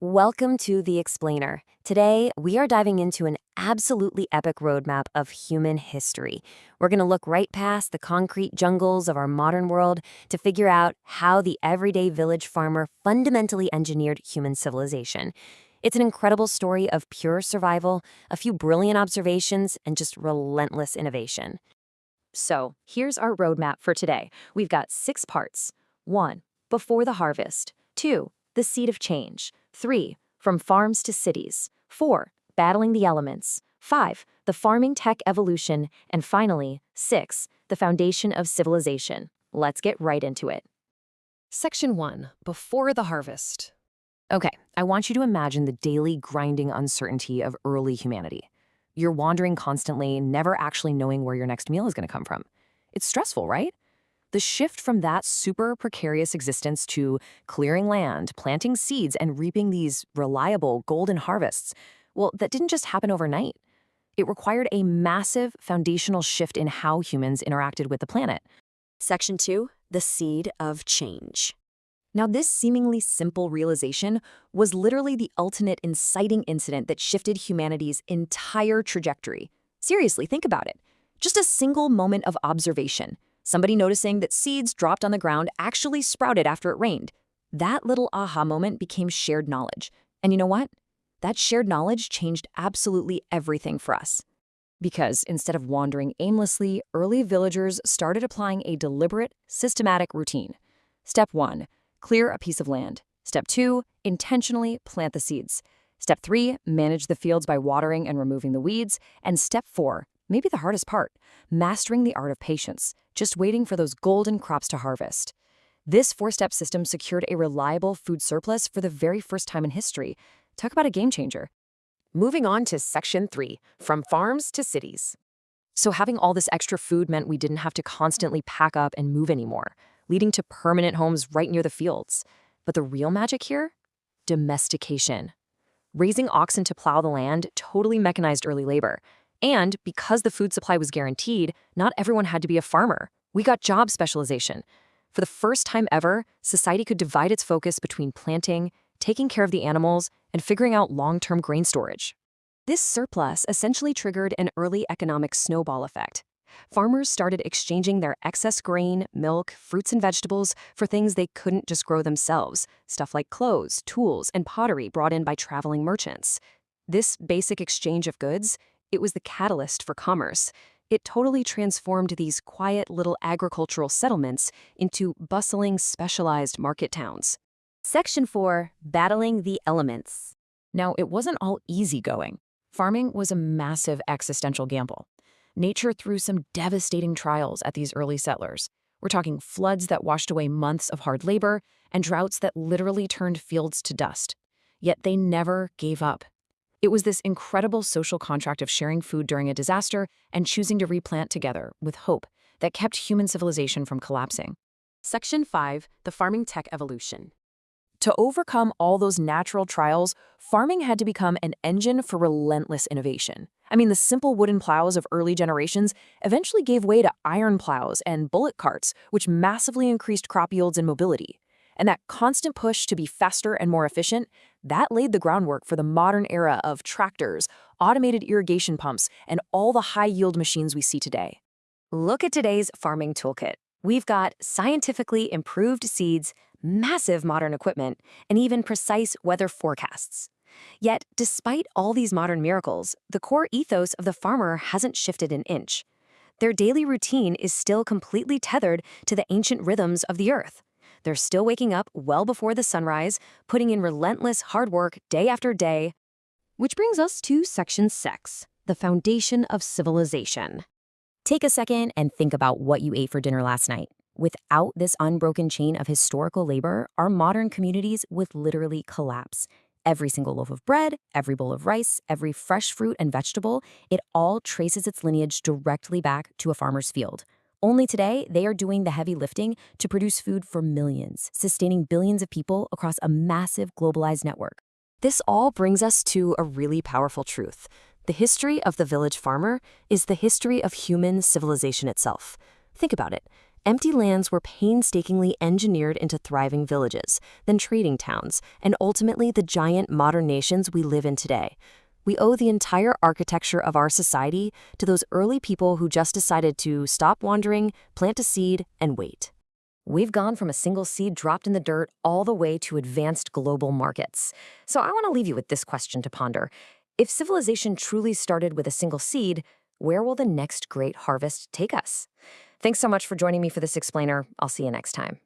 Welcome to The Explainer. Today, we are diving into an absolutely epic roadmap of human history. We're going to look right past the concrete jungles of our modern world to figure out how the everyday village farmer fundamentally engineered human civilization. It's an incredible story of pure survival, a few brilliant observations, and just relentless innovation. So, here's our roadmap for today. We've got 6 parts. 1. Before the harvest. 2. The seed of change. 3. From farms to cities. 4. Battling the elements. 5. The farming tech evolution. And finally, 6. The foundation of civilization. Let's get right into it. Section 1. Before the harvest. Okay, I want you to imagine the daily grinding uncertainty of early humanity. You're wandering constantly, never actually knowing where your next meal is going to come from. It's stressful, right? The shift from that super precarious existence to clearing land, planting seeds, and reaping these reliable golden harvests, well, that didn't just happen overnight. It required a massive foundational shift in how humans interacted with the planet. Section 2. The seed of change. Now, this seemingly simple realization was literally the ultimate inciting incident that shifted humanity's entire trajectory. Seriously, think about it. Just a single moment of observation. Somebody noticing that seeds dropped on the ground actually sprouted after it rained. That little aha moment became shared knowledge. And you know what? That shared knowledge changed absolutely everything for us. Because instead of wandering aimlessly, early villagers started applying a deliberate, systematic routine. Step 1. Clear a piece of land. Step 2. Intentionally plant the seeds. Step 3. Manage the fields by watering and removing the weeds. And Step 4. Maybe the hardest part, mastering the art of patience, just waiting for those golden crops to harvest. This 4-step system secured a reliable food surplus for the very first time in history. Talk about a game changer. Moving on to Section 3. From farms to cities. So having all this extra food meant we didn't have to constantly pack up and move anymore, leading to permanent homes right near the fields. But the real magic here? Domestication. Raising oxen to plow the land totally mechanized early labor. And because the food supply was guaranteed, not everyone had to be a farmer. We got job specialization. For the first time ever, society could divide its focus between planting, taking care of the animals, and figuring out long-term grain storage. This surplus essentially triggered an early economic snowball effect. Farmers started exchanging their excess grain, milk, fruits, and vegetables for things they couldn't just grow themselves, stuff like clothes, tools, and pottery brought in by traveling merchants. This basic exchange of goods, it was the catalyst for commerce. It totally transformed these quiet little agricultural settlements into bustling, specialized market towns. Section 4. Battling the elements. Now, it wasn't all easygoing. Farming was a massive existential gamble. Nature threw some devastating trials at these early settlers. We're talking floods that washed away months of hard labor and droughts that literally turned fields to dust. Yet they never gave up. It was this incredible social contract of sharing food during a disaster and choosing to replant together with hope that kept human civilization from collapsing. Section 5. The farming tech evolution. To overcome all those natural trials, farming had to become an engine for relentless innovation. I mean, the simple wooden plows of early generations eventually gave way to iron plows and bullock carts, which massively increased crop yields and mobility. And that constant push to be faster and more efficient, that laid the groundwork for the modern era of tractors, automated irrigation pumps, and all the high-yield machines we see today. Look at today's farming toolkit. We've got scientifically improved seeds, massive modern equipment, and even precise weather forecasts. Yet, despite all these modern miracles, the core ethos of the farmer hasn't shifted an inch. Their daily routine is still completely tethered to the ancient rhythms of the earth. They're still waking up well before the sunrise, putting in relentless hard work day after day. Which brings us to Section 6, the foundation of civilization. Take a second and think about what you ate for dinner last night. Without this unbroken chain of historical labor, our modern communities would literally collapse. Every single loaf of bread, every bowl of rice, every fresh fruit and vegetable, it all traces its lineage directly back to a farmer's field. Only today, they are doing the heavy lifting to produce food for millions, sustaining billions of people across a massive globalized network. This all brings us to a really powerful truth. The history of the village farmer is the history of human civilization itself. Think about it. Empty lands were painstakingly engineered into thriving villages, then trading towns, and ultimately the giant modern nations we live in today. We owe the entire architecture of our society to those early people who just decided to stop wandering, plant a seed, and wait. We've gone from a single seed dropped in the dirt all the way to advanced global markets. So I want to leave you with this question to ponder. If civilization truly started with a single seed, where will the next great harvest take us? Thanks so much for joining me for this explainer. I'll see you next time.